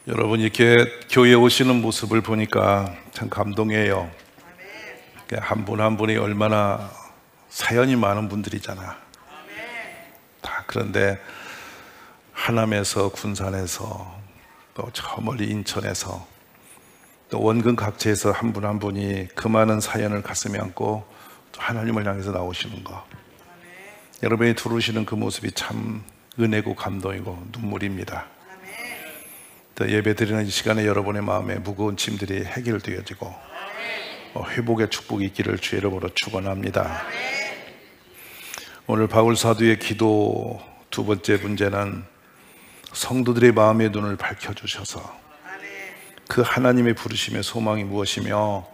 여러분 이렇게 교회에 오시는 모습을 보니까 참 감동이에요. 한 분 한 분이 얼마나 사연이 많은 분들이잖아. 다 그런데 하남에서, 군산에서, 또 저 멀리 인천에서, 또 원근 각지에서 한 분 한 분이 그 많은 사연을 가슴에 안고 또 하나님을 향해서 나오시는 거, 여러분이 들으시는 그 모습이 참 은혜고 감동이고 눈물입니다. 또 예배 드리는 이 시간에 여러분의 마음에 무거운 짐들이 해결되어지고 회복의 축복이 있기를 주의 이름으로 축원합니다. 오늘 바울 사도의 기도 두 번째 문제는 성도들의 마음의 눈을 밝혀주셔서 그 하나님의 부르심의 소망이 무엇이며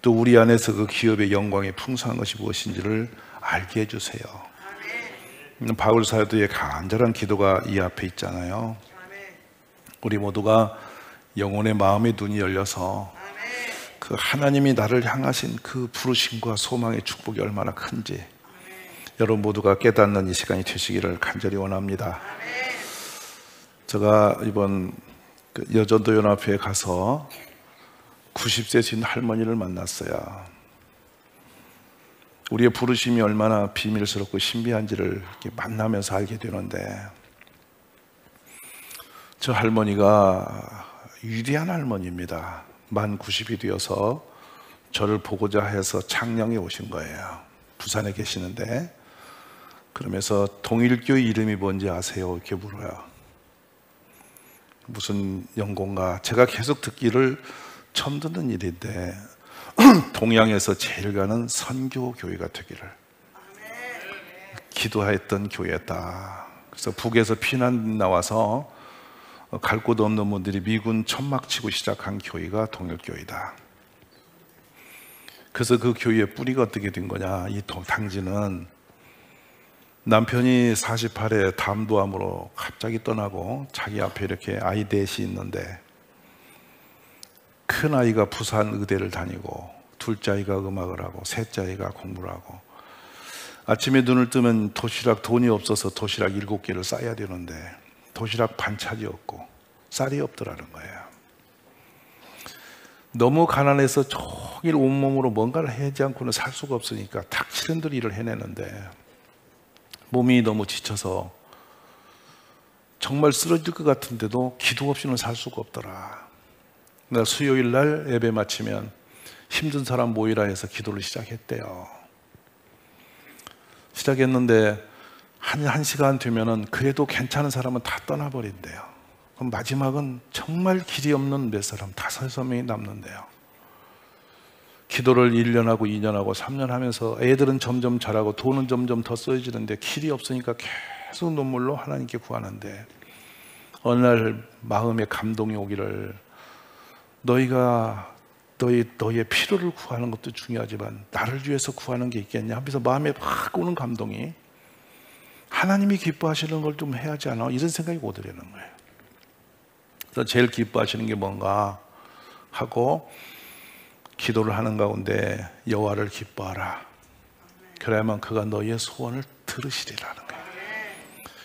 또 우리 안에서 그 기업의 영광의 풍성한 것이 무엇인지를 알게 해주세요. 바울 사도의 간절한 기도가 이 앞에 있잖아요. 우리 모두가 영혼의 마음의 눈이 열려서 그 하나님이 나를 향하신 그 부르심과 소망의 축복이 얼마나 큰지 여러분 모두가 깨닫는 이 시간이 되시기를 간절히 원합니다. 제가 이번 여전도 연합회에 가서 90세신 할머니를 만났어요. 우리의 부르심이 얼마나 비밀스럽고 신비한지를 이렇게 만나면서 알게 되는데, 저 할머니가 위대한 할머니입니다. 만 90이 되어서 저를 보고자 해서 창녕에 오신 거예요. 부산에 계시는데, 그러면서 동일교회 이름이 뭔지 아세요? 이렇게 물어요. 무슨 연고인가? 제가 계속 듣기를 처음 듣는 일인데 동양에서 제일 가는 선교교회가 되기를 기도했던 교회다. 그래서 북에서 피난 나와서 갈 곳 없는 분들이 미군 천막 치고 시작한 교회가 동일교회다. 그래서 그 교회의 뿌리가 어떻게 된 거냐, 이 당지는 남편이 48에 담도암으로 갑자기 떠나고 자기 앞에 이렇게 아이 넷이 있는데, 큰 아이가 부산 의대를 다니고 둘째 아이가 음악을 하고 셋째 아이가 공부를 하고, 아침에 눈을 뜨면 도시락, 돈이 없어서 도시락 7개를 싸야 되는데 도시락 반찬이 없고 쌀이 없더라는 거예요. 너무 가난해서 종일 온몸으로 뭔가를 하지 않고는 살 수가 없으니까 닥치는 대로 일을 해내는데 몸이 너무 지쳐서 정말 쓰러질 것 같은데도 기도 없이는 살 수가 없더라. 내가 수요일 날 예배 마치면 힘든 사람 모이라 해서 기도를 시작했대요. 시작했는데 한 시간 되면은 그래도 괜찮은 사람은 다 떠나버린대요. 그럼 마지막은 정말 길이 없는 몇 사람, 5-6명이 남는데요. 기도를 1년하고 2년하고 3년 하면서 애들은 점점 자라고 돈은 점점 더 써지는데 길이 없으니까 계속 눈물로 하나님께 구하는데, 어느 날 마음에 감동이 오기를, 너의 필요를 구하는 것도 중요하지만 나를 위해서 구하는 게 있겠냐 하면서 마음에 확 오는 감동이, 하나님이 기뻐하시는 걸 좀 해야지 않아? 이런 생각이 오더라는 거예요. 그래서 제일 기뻐하시는 게 뭔가 하고 기도를 하는 가운데 여호와를 기뻐하라. 그래야만 그가 너희의 소원을 들으시리라는 거예요.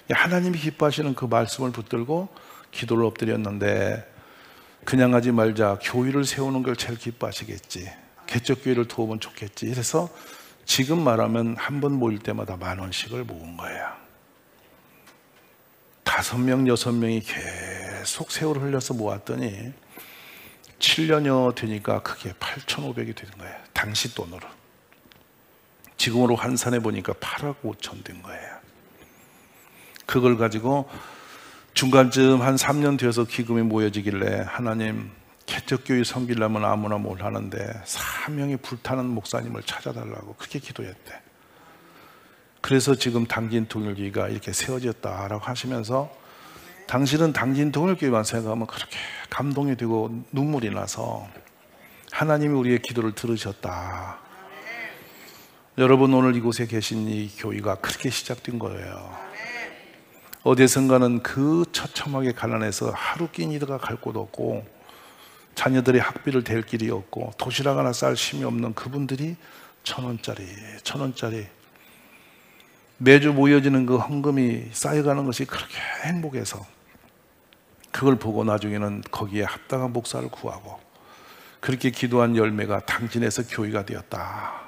하나님이 기뻐하시는 그 말씀을 붙들고 기도를 엎드렸는데, 그냥 하지 말자, 교회를 세우는 걸 제일 기뻐하시겠지, 개척교회를 도우면 좋겠지. 그래서 지금 말하면 한 번 모일 때마다 10,000원씩을 모은 거예요. 5명, 6명이 계속 세월을 흘려서 모았더니 7년여 되니까 그게 8,500이 되는 거예요. 당시 돈으로. 지금으로 환산해 보니까 8억 5천 된 거예요. 그걸 가지고 중간쯤 한 3년 되어서 기금이 모여지길래, 하나님, 개척교회 섬기려면 아무나 뭘 하는데 사명이 불타는 목사님을 찾아달라고 그렇게 기도했대. 그래서 지금 당진 동일교회가 이렇게 세워졌다라고 하시면서, 당신은 당진 동일교회만 생각하면 그렇게 감동이 되고 눈물이 나서 하나님이 우리의 기도를 들으셨다. 여러분, 오늘 이곳에 계신 이 교회가 그렇게 시작된 거예요. 어디선가는 그 처참하게 가난해서 하루 끼니가 갈 곳 없고 자녀들의 학비를 댈 길이 없고 도시락 하나 쌀 힘이 없는 그분들이 1,000원짜리 매주 모여지는 그 헌금이 쌓여가는 것이 그렇게 행복해서 그 그걸 보고 나중에는 거기에 합당한 목사를 구하고 그렇게 기도한 열매가 당진에서 교회가 되었다.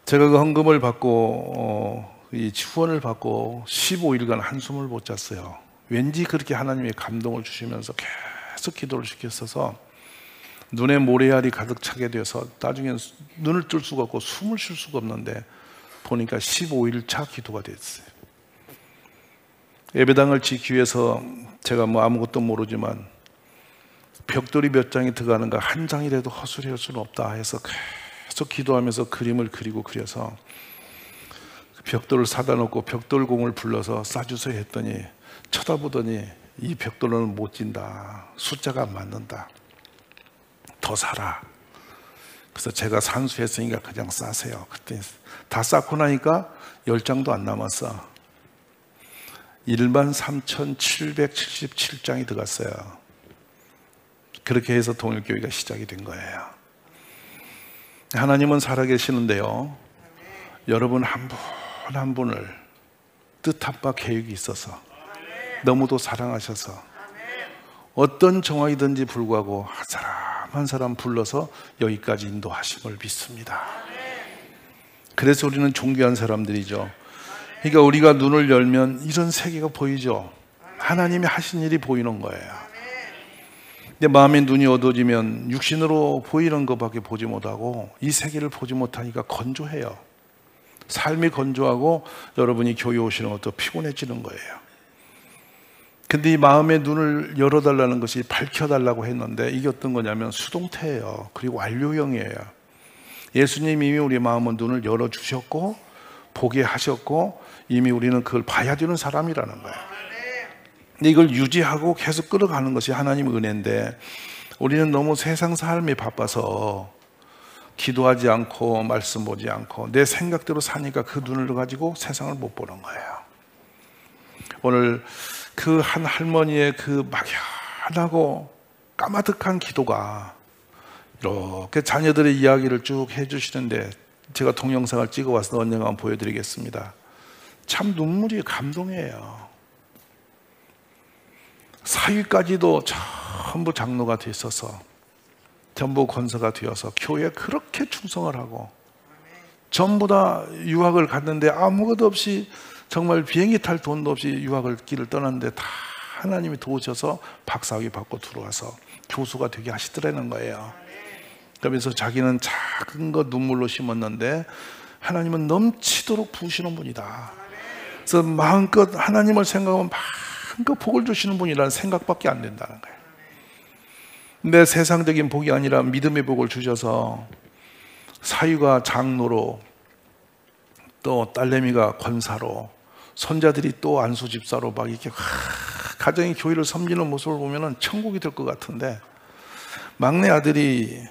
제가 그 헌금을 받고 이 후원을 받고 15일간 한숨을 못 잤어요. 왠지 그렇게 하나님의 감동을 주시면서 계속 기도를 시켰어서 눈에 모래알이 가득 차게 되어서 나중에 눈을 뜰 수가 없고 숨을 쉴 수가 없는데 보니까 15일 차 기도가 됐어요. 예배당을 짓기 위해서 제가 뭐 아무것도 모르지만 벽돌이 몇 장이 들어가는가 한 장이라도 허술히 할 수는 없다 해서 계속 기도하면서 그림을 그리고 그려서 벽돌을 사다 놓고 벽돌공을 불러서 싸주세요 했더니 쳐다보더니 이 벽돌로는 못 진다. 숫자가 안 맞는다. 더 사라. 그래서 제가 산수했으니까 그냥 싸세요. 그때 다 쌓고 나니까 10장도 안 남았어. 13,777장이 들어갔어요. 그렇게 해서 동일교회가 시작이 된 거예요. 하나님은 살아계시는데요, 여러분 한 분 한 분을 뜻한 바 계획이 있어서 너무도 사랑하셔서 어떤 정황이든지 불구하고 한 사람 한 사람 불러서 여기까지 인도하심을 믿습니다. 그래서 우리는 존귀한 사람들이죠. 그러니까 우리가 눈을 열면 이런 세계가 보이죠. 하나님이 하신 일이 보이는 거예요. 근데 마음의 눈이 어두워지면 육신으로 보이는 것밖에 보지 못하고 이 세계를 보지 못하니까 건조해요. 삶이 건조하고 여러분이 교회 오시는 것도 피곤해지는 거예요. 근데 이 마음의 눈을 열어달라는 것이 밝혀달라고 했는데 이게 어떤 거냐면 수동태예요. 그리고 완료형이에요. 예수님이 이미 우리 마음의 눈을 열어주셨고 보게 하셨고 이미 우리는 그걸 봐야 되는 사람이라는 거예요. 근데 이걸 유지하고 계속 끌어가는 것이 하나님의 은혜인데 우리는 너무 세상 삶에 바빠서 기도하지 않고 말씀 보지 않고 내 생각대로 사니까 그 눈을 가지고 세상을 못 보는 거예요. 오늘 그 한 할머니의 그 막연하고 까마득한 기도가 이렇게 자녀들의 이야기를 쭉 해주시는데 제가 동영상을 찍어와서 언젠가 보여드리겠습니다. 참 눈물이 감동이에요. 사위까지도 전부 장로가 됐어서 전부 권사가 되어서 교회에 그렇게 충성을 하고 전부 다 유학을 갔는데 아무것도 없이 정말 비행기 탈 돈도 없이 유학을 길을 떠났는데 다 하나님이 도우셔서 박사학위 받고 들어와서 교수가 되게 하시더라는 거예요. 그러면서 자기는 작은 거 눈물로 심었는데 하나님은 넘치도록 부으시는 분이다. 그래서 마음껏 하나님을 생각하면 마음껏 복을 주시는 분이라는 생각밖에 안 된다는 거예요. 내 세상적인 복이 아니라 믿음의 복을 주셔서 사위가 장로로 또 딸내미가 권사로 손자들이 또 안수 집사로 막 이렇게 가정의 교회를 섬기는 모습을 보면 천국이 될 것 같은데 막내 아들이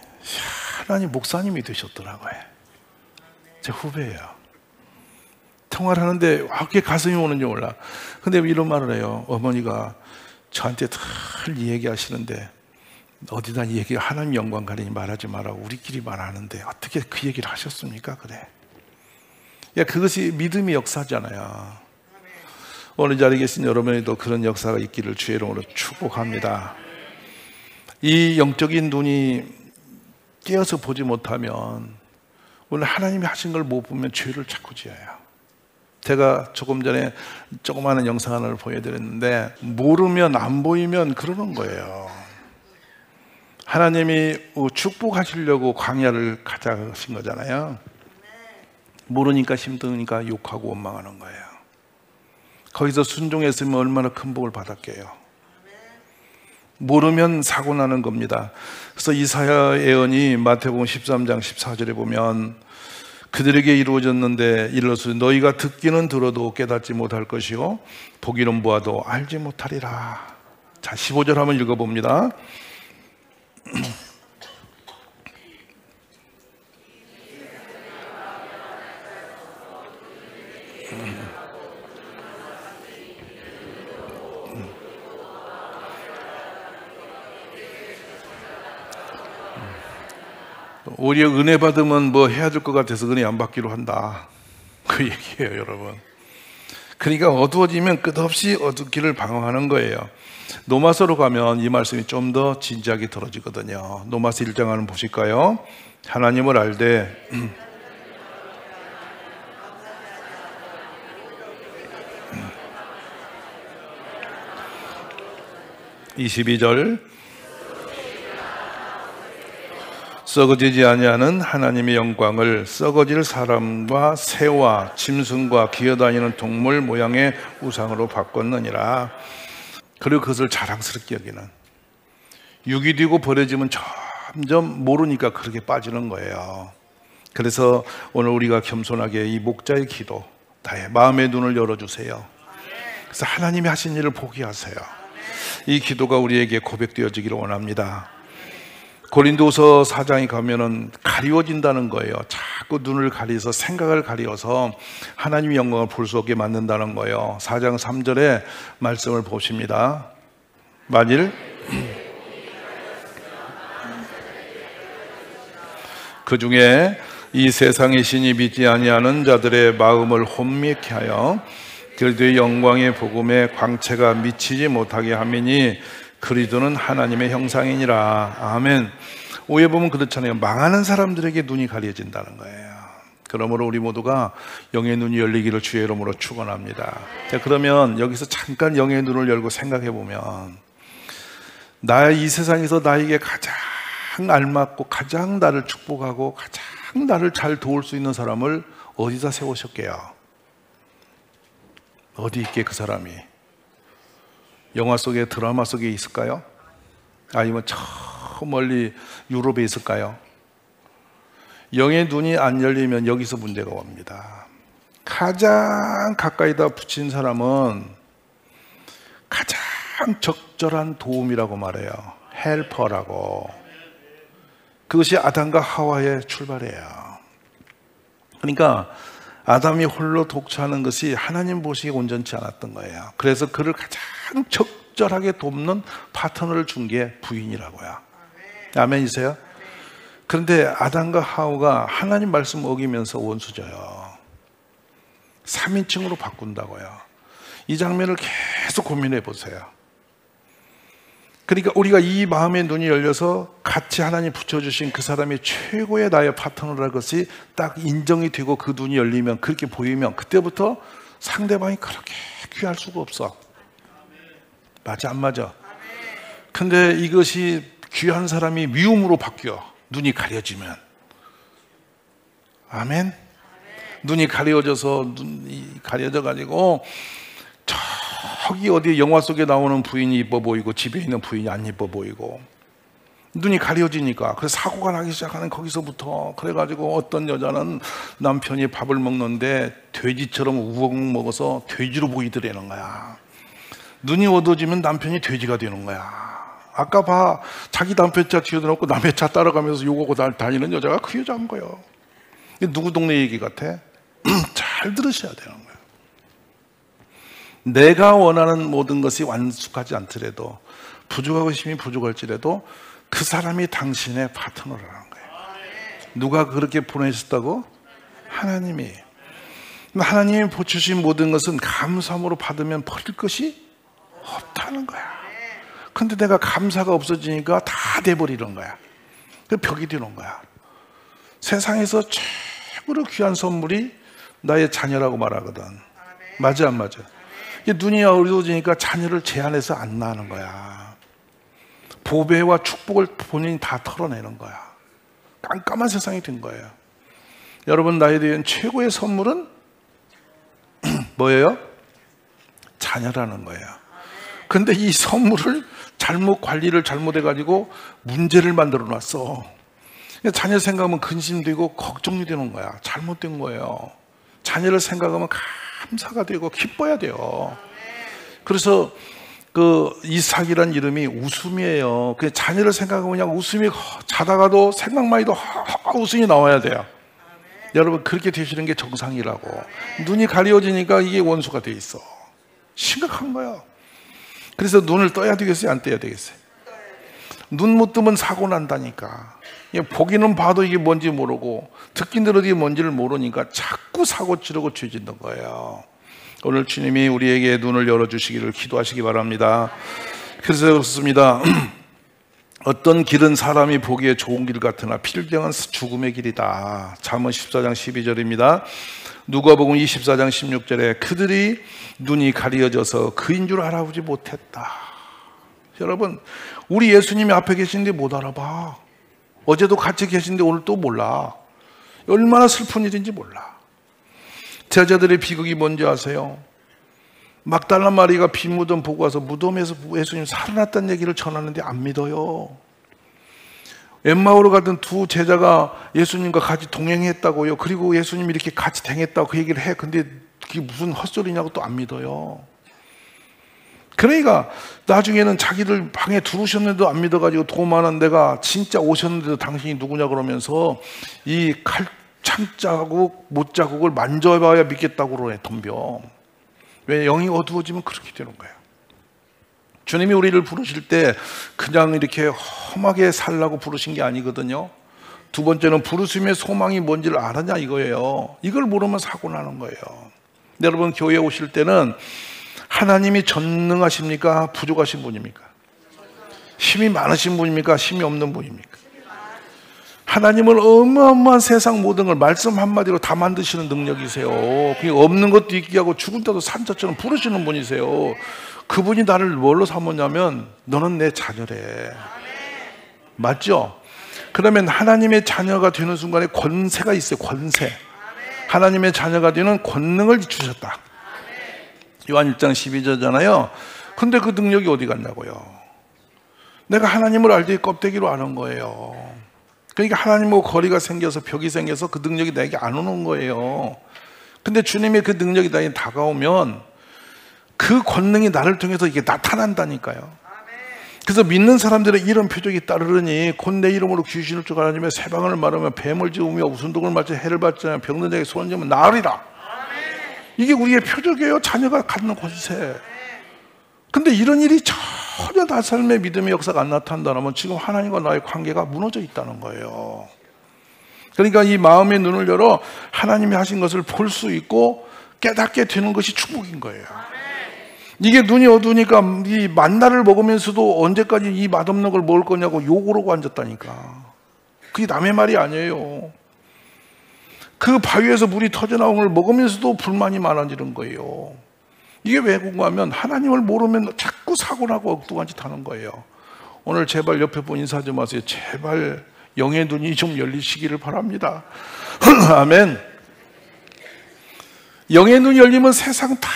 하나님 목사님이 되셨더라고요. 제 후배예요. 통화를 하는데 왜 이렇게 가슴이 오는지 몰라. 근데 이런 말을 해요. 어머니가 저한테 늘 얘기하시는데 어디다 이 얘기가 하나님 영광 가리니 말하지 말라고 우리끼리 말하는데 어떻게 그 얘기를 하셨습니까? 그래. 야, 그것이 믿음의 역사잖아요. 오늘 이 자리에 계신 여러분에도 그런 역사가 있기를 주의 이름으로 축복합니다. 이 영적인 눈이 깨어서 보지 못하면 오늘 하나님이 하신 걸 못 보면 죄를 자꾸 지어요. 제가 조금 전에 조그마한 영상 하나를 보여드렸는데 모르면 안 보이면 그러는 거예요. 하나님이 축복하시려고 광야를 가자신 거잖아요. 모르니까 힘드니까 욕하고 원망하는 거예요. 거기서 순종했으면 얼마나 큰 복을 받았게요. 모르면 사고 나는 겁니다. 그래서 이사야 예언이 마태복음 13장 14절에 보면 그들에게 이루어졌는데 이르렀으니 너희가 듣기는 들어도 깨닫지 못할 것이요 보기는 보아도 알지 못하리라. 자, 15절 한번 읽어봅니다. 오히려 은혜 받으면 뭐 해야 될 것 같아서 은혜 안 받기로 한다. 그 얘기예요, 여러분. 그러니까 어두워지면 끝없이 어둡기를 방황하는 거예요. 노마서로 가면 이 말씀이 좀 더 진지하게 들어지거든요. 노마서 1장 한번 보실까요? 하나님을 알되 22절 썩어지지 아니하는 하나님의 영광을 썩어질 사람과 새와 짐승과 기어다니는 동물 모양의 우상으로 바꿨느니라. 그리고 그것을 자랑스럽게 여기는, 육이 되고 버려지면 점점 모르니까 그렇게 빠지는 거예요. 그래서 오늘 우리가 겸손하게 이 목자의 기도, 나의 마음의 눈을 열어주세요. 그래서 하나님이 하신 일을 보게 하세요. 이 기도가 우리에게 고백되어지기를 원합니다. 고린도서 4장에 가면은 가리워진다는 거예요. 자꾸 눈을 가려서 생각을 가려서 하나님의 영광을 볼 수 없게 만든다는 거예요. 4장 3절에 말씀을 보십니다. 만일 그 중에 이 세상의 신이 믿지 아니하는 자들의 마음을 혼미케 하여 그들의 영광의 복음에 광채가 미치지 못하게 함이니 그리스도는 하나님의 형상이니라. 아멘. 오해 보면 그렇잖아요. 망하는 사람들에게 눈이 가려진다는 거예요. 그러므로 우리 모두가 영의 눈이 열리기를 주의 이름으로 축원합니다. 자, 그러면 여기서 잠깐 영의 눈을 열고 생각해 보면, 나의 이 세상에서 나에게 가장 알맞고 가장 나를 축복하고 가장 나를 잘 도울 수 있는 사람을 어디다 세우셨게요? 어디 있게 그 사람이? 영화 속에, 드라마 속에 있을까요? 아니면 저 멀리 유럽에 있을까요? 영의 눈이 안 열리면 여기서 문제가 옵니다. 가장 가까이다 붙인 사람은 가장 적절한 도움이라고 말해요. 헬퍼라고. 그것이 아담과 하와의 출발이에요. 그러니까 아담이 홀로 독처하는 것이 하나님 보시기에 온전치 않았던 거예요. 그래서 그를 가장 적절하게 돕는 파트너를 준 게 부인이라고요. 아멘이세요? 그런데 아담과 하와가 하나님 말씀 어기면서 원수져요. 3인칭으로 바꾼다고요. 이 장면을 계속 고민해 보세요. 그러니까 우리가 이 마음의 눈이 열려서 같이 하나님 붙여주신 그 사람이 최고의 나의 파트너라는 것이 딱 인정이 되고 그 눈이 열리면, 그렇게 보이면 그때부터 상대방이 그렇게 귀할 수가 없어. 맞아, 안 맞아? 근데 이것이 귀한 사람이 미움으로 바뀌어. 눈이 가려지면. 아멘? 눈이 가려져서, 눈이 가려져가지고 저기 어디 영화 속에 나오는 부인이 이뻐 보이고 집에 있는 부인이 안 이뻐 보이고, 눈이 가려지니까 그래서 사고가 나기 시작하는 거기서부터. 그래가지고 어떤 여자는 남편이 밥을 먹는데 돼지처럼 우엉 먹어서 돼지로 보이더라는 거야. 눈이 어두워지면 남편이 돼지가 되는 거야. 아까 봐, 자기 남편 차 뒤에놓고 남의 차 따라가면서 욕하고 다니는 여자가 그 여자인 거예요. 이게 누구 동네 얘기 같아? 잘 들으셔야 되는 거예요. 내가 원하는 모든 것이 완숙하지 않더라도, 부족하고 힘이 부족할지라도 그 사람이 당신의 파트너라는 거예요. 누가 그렇게 보내셨다고? 하나님이. 하나님이 보여주신 모든 것은 감사함으로 받으면 버릴 것이 없다는 거야. 근데 내가 감사가 없어지니까 다 돼버리는 거야. 그 벽이 되는 거야. 세상에서 최고로 귀한 선물이 나의 자녀라고 말하거든. 맞아, 안 맞아? 눈이 어두워지니까 자녀를 제한해서 안 낳는 거야. 보배와 축복을 본인이 다 털어내는 거야. 깜깜한 세상이 된 거예요. 여러분, 나에 대한 최고의 선물은 뭐예요? 자녀라는 거예요. 근데 이 선물을 관리를 잘못해가지고 문제를 만들어 놨어. 자녀 생각하면 근심되고 걱정이 되는 거야. 잘못된 거예요. 자녀를 생각하면 감사가 되고 기뻐야 돼요. 그래서 그 이삭이란 이름이 웃음이에요. 그 자녀를 생각하면 그냥 웃음이, 자다가도 생각만 해도 웃음이 나와야 돼요. 여러분, 그렇게 되시는 게 정상이라고. 눈이 가려워지니까 이게 원수가 돼 있어. 심각한 거야. 그래서 눈을 떠야 되겠어요, 안 떠야 되겠어요? 눈 못 뜨면 사고 난다니까. 보기는 봐도 이게 뭔지 모르고 듣긴 들어도 이게 뭔지를 모르니까 자꾸 사고 치르고 죄짓는 거예요. 오늘 주님이 우리에게 눈을 열어주시기를 기도하시기 바랍니다. 그래서 그렇습니다. 어떤 길은 사람이 보기에 좋은 길 같으나 필경은 죽음의 길이다. 잠언 14장 12절입니다. 누가복음 24장 16절에 그들이 눈이 가려져서 그인 줄 알아보지 못했다. 여러분, 우리 예수님이 앞에 계신데 못 알아봐. 어제도 같이 계신데 오늘 또 몰라. 얼마나 슬픈 일인지 몰라. 제자들의 비극이 뭔지 아세요? 막달라 마리가 빈 무덤 보고 와서 무덤에서 예수님 살아났다는 얘기를 전하는데 안 믿어요. 엠마오로 가던 두 제자가 예수님과 같이 동행했다고요. 그리고 예수님이 이렇게 같이 댕했다고 그 얘기를 해. 근데 그게 무슨 헛소리냐고 또 안 믿어요. 그러니까 나중에는 자기들 방에 들어오셨는데도 안 믿어가지고 도마는 내가 진짜 오셨는데도 당신이 누구냐 그러면서 이 칼창자국 못자국을 만져봐야 믿겠다고 그러네. 덤벼. 왜? 영이 어두워지면 그렇게 되는 거예요. 주님이 우리를 부르실 때 그냥 이렇게 험하게 살라고 부르신 게 아니거든요. 두 번째는 부르심의 소망이 뭔지를 알았냐 이거예요. 이걸 모르면 사고 나는 거예요. 여러분, 교회에 오실 때는 하나님이 전능하십니까? 부족하신 분입니까? 힘이 많으신 분입니까? 힘이 없는 분입니까? 하나님은 어마어마한 세상 모든 걸 말씀 한마디로 다 만드시는 능력이세요. 그게 없는 것도 있게 하고 죽을 때도 산자처럼 부르시는 분이세요. 그분이 나를 뭘로 삼았냐면 너는 내 자녀래. 맞죠? 그러면 하나님의 자녀가 되는 순간에 권세가 있어요. 권세. 하나님의 자녀가 되는 권능을 주셨다. 요한 1장 12절잖아요. 근데 그 능력이 어디 갔냐고요. 내가 하나님을 알 때 껍데기로 아는 거예요. 그러니까 하나님하고 거리가 생겨서 벽이 생겨서 그 능력이 나에게 안 오는 거예요. 근데 주님의 그 능력이 나에게 다가오면 그 권능이 나를 통해서 이게 나타난다니까요. 그래서 믿는 사람들의 이런 표적이 따르르니 곧 내 이름으로 귀신을 쫓아다니며 새방언을 말하며 뱀을 지우며 우순독을 맞아 해를 받지 병든 자에게 손을 쥐면 나으리라. 이게 우리의 표적이에요. 자녀가 갖는 권세. 근데 이런 일이 전혀 나 삶의 믿음의 역사가 안 나타난다면 지금 하나님과 나의 관계가 무너져 있다는 거예요. 그러니까 이 마음의 눈을 열어 하나님이 하신 것을 볼 수 있고 깨닫게 되는 것이 축복인 거예요. 이게 눈이 어두우니까 이 만나를 먹으면서도 언제까지 이 맛없는 걸 먹을 거냐고 욕으로 앉았다니까. 그게 남의 말이 아니에요. 그 바위에서 물이 터져나온 걸 먹으면서도 불만이 많아지는 거예요. 이게 왜 궁금하면 하나님을 모르면 자꾸 사고나고 엉뚱한 짓 하는 거예요. 오늘 제발 옆에 분 인사 좀 하세요. 제발 영의 눈이 좀 열리시기를 바랍니다. 아멘. 영의 눈이 열리면 세상 다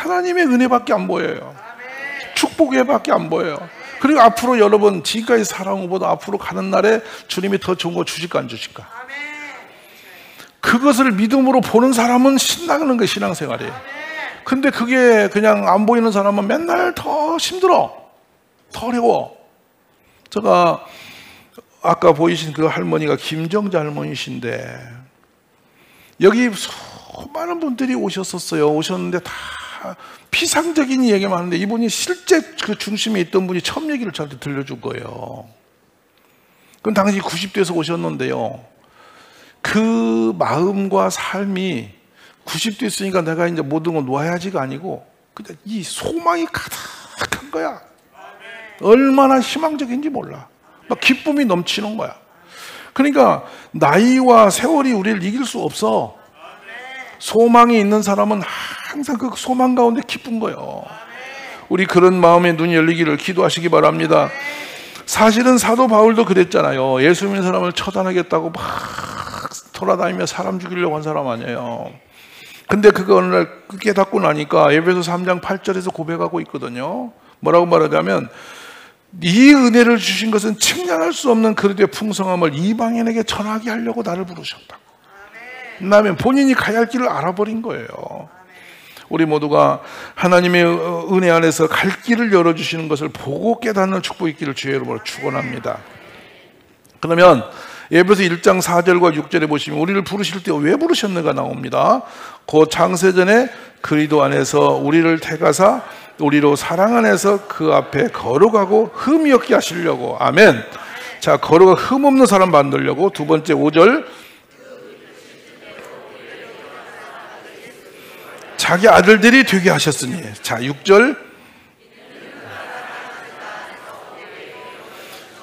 하나님의 은혜밖에 안 보여요. 축복의 밖에 안 보여요. 그리고 앞으로 여러분 지금까지 살아온 것보다 앞으로 가는 날에 주님이 더 좋은 거 주실까 안 주실까? 그것을 믿음으로 보는 사람은 신나는 게 신앙생활이에요. 근데 그게 그냥 안 보이는 사람은 맨날 더 힘들어. 더 어려워. 제가 아까 보이신 그 할머니가 김정자 할머니신데 여기 수많은 분들이 오셨었어요. 오셨는데 다 피상적인 얘기만 하는데 이분이 실제 그 중심에 있던 분이 처음 얘기를 저한테 들려준 거예요. 그럼 당시 90대에서 오셨는데요. 그 마음과 삶이 90대 있으니까 내가 이제 모든 걸 놓아야지가 아니고 그냥 이 소망이 가득한 거야. 얼마나 희망적인지 몰라. 막 기쁨이 넘치는 거야. 그러니까 나이와 세월이 우리를 이길 수 없어. 소망이 있는 사람은 항상 그 소망 가운데 기쁜 거예요. 우리 그런 마음의 눈이 열리기를 기도하시기 바랍니다. 사실은 사도 바울도 그랬잖아요. 예수 믿는 사람을 처단하겠다고 막 돌아다니며 사람 죽이려고 한 사람 아니에요. 근데 그거 어느 날 깨닫고 나니까 에베소 3장 8절에서 고백하고 있거든요. 뭐라고 말하자면 이 은혜를 주신 것은 측량할 수 없는 그릇의 풍성함을 이방인에게 전하게 하려고 나를 부르셨다고. 그다음에 본인이 가야 할 길을 알아버린 거예요. 우리 모두가 하나님의 은혜 안에서 갈 길을 열어주시는 것을 보고 깨닫는 축복이 있기를 주의 이름으로 축원합니다. 그러면 에베소 1장 4절과 6절에 보시면 우리를 부르실 때 왜 부르셨는가 나옵니다. 그 창세전에 그리스도 안에서 우리를 택하사 우리로 사랑 안에서 그 앞에 거룩하고 흠이 없게 하시려고. 아멘. 자, 거룩하고 흠 없는 사람 만들려고. 두 번째 5절 자기 아들들이 되게 하셨으니. 자, 6절.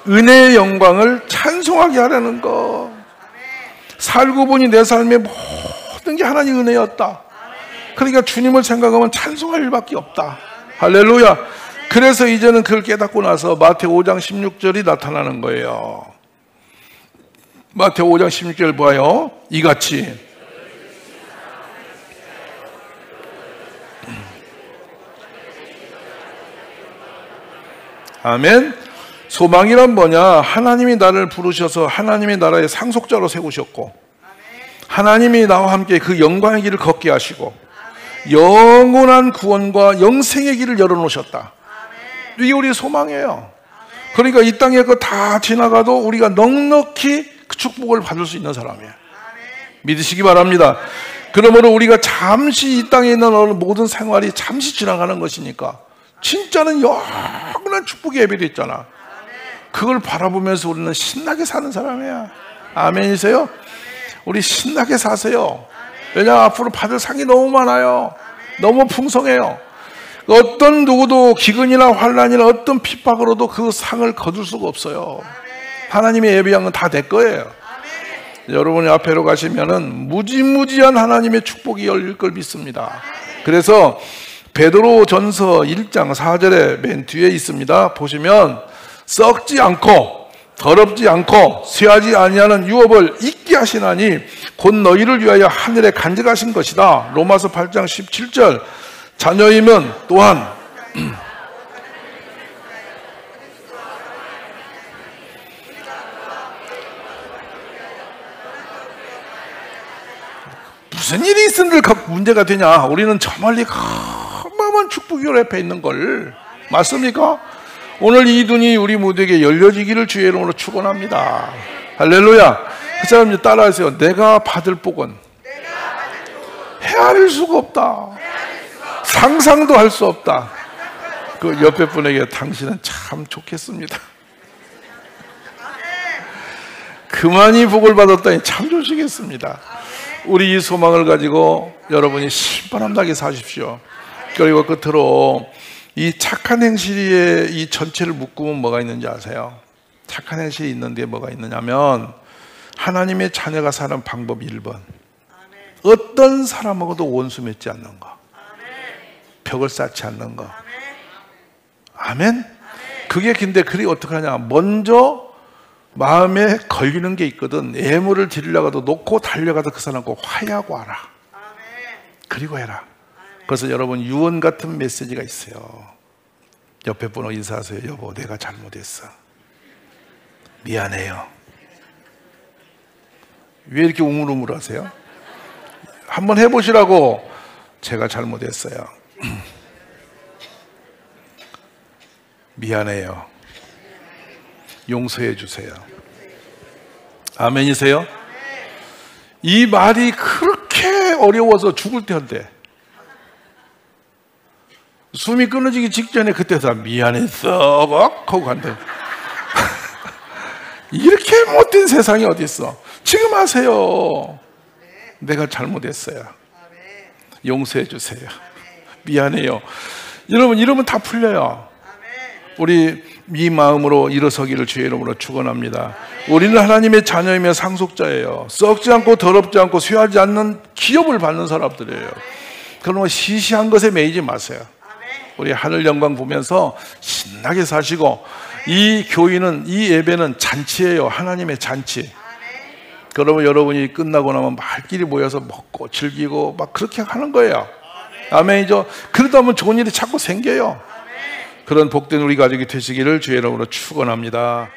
은혜의 영광을 찬송하게 하라는 거. 살고 보니 내 삶의 모든 게 하나님 은혜였다. 그러니까 주님을 생각하면 찬송할 일밖에 없다. 할렐루야. 그래서 이제는 그걸 깨닫고 나서 마태오 5장 16절이 나타나는 거예요. 마태오 5장 16절 봐요. 이같이 아멘. 소망이란 뭐냐? 하나님이 나를 부르셔서 하나님의 나라의 상속자로 세우셨고, 하나님이 나와 함께 그 영광의 길을 걷게 하시고, 영원한 구원과 영생의 길을 열어놓으셨다. 이게 우리의 소망이에요. 그러니까 이 땅에 그 다 지나가도 우리가 넉넉히 그 축복을 받을 수 있는 사람이에요. 믿으시기 바랍니다. 그러므로 우리가 잠시 이 땅에 있는 모든 생활이 잠시 지나가는 것이니까 진짜는 영원한 축복이 예배되어 있잖아. 그걸 바라보면서 우리는 신나게 사는 사람이야. 아멘이세요? 우리 신나게 사세요. 왜냐하면 앞으로 받을 상이 너무 많아요. 너무 풍성해요. 어떤 누구도 기근이나 환난이나 어떤 핍박으로도 그 상을 거둘 수가 없어요. 하나님의 예비한 건 다 내 거예요. 여러분이 앞에로 가시면은 무지무지한 하나님의 축복이 열릴 걸 믿습니다. 그래서 베드로 전서 1장 4절에 맨 뒤에 있습니다. 보시면 썩지 않고 더럽지 않고 쇠하지 아니하는 유업을 잊게 하시나니 곧 너희를 위하여 하늘에 간직하신 것이다. 로마서 8장 17절. 자녀이면 또한 무슨 일이 있은들 문제가 되냐? 우리는 저 멀리 어마어마한 축복이 옆에 있는 걸. 맞습니까? 오늘 이 눈이 우리 모두에게 열려지기를 주의 이름으로 축원합니다. 할렐루야. 그 사람 따라하세요. 내가 받을 복은 헤아릴 수가 없다. 상상도 할 수 없다. 그 옆에 분에게 당신은 참 좋겠습니다. 그만이 복을 받았다니 참 좋으시겠습니다. 우리 이 소망을 가지고 여러분이 신바람나게 사십시오. 그리고 끝으로 이 착한 행실에 이 전체를 묶으면 뭐가 있는지 아세요? 착한 행실이 있는데 뭐가 있느냐면 하나님의 자녀가 사는 방법 1번. 어떤 사람하고도 원수 맺지 않는 거. 벽을 쌓지 않는 거. 아멘? 그게 근데 그리 어떻게 하냐? 먼저 마음에 걸리는 게 있거든. 예물을 드리려고도 놓고 달려가도 그 사람과 화해하고 와라. 그리고 해라. 그래서 여러분 유언 같은 메시지가 있어요. 옆에 분하고 인사하세요. 여보, 내가 잘못했어. 미안해요. 왜 이렇게 우물우물하세요? 한번 해보시라고. 제가 잘못했어요. 미안해요. 용서해 주세요. 아멘이세요? 이 말이 그렇게 어려워서 죽을 때인데 숨이 끊어지기 직전에 그때 다 미안했어 하고 간대. 이렇게 못된 세상이 어디 있어? 지금 하세요. 내가 잘못했어요. 용서해 주세요. 미안해요. 여러분 이러면 다 풀려요. 우리 이 마음으로 일어서기를 주의 이름으로 축원합니다. 우리는 하나님의 자녀이며 상속자예요. 썩지 않고 더럽지 않고 쇠하지 않는 기업을 받는 사람들이에요. 그러면 시시한 것에 매이지 마세요. 우리 하늘 영광 보면서 신나게 사시고, 이 교회는, 이 예배는 잔치예요. 하나님의 잔치. 그러면 여러분이 끝나고 나면 말끼리 모여서 먹고 즐기고 막 그렇게 하는 거예요. 아멘이죠. 그러다 보면 좋은 일이 자꾸 생겨요. 그런 복된 우리 가족이 되시기를 주의 이름으로 축원합니다.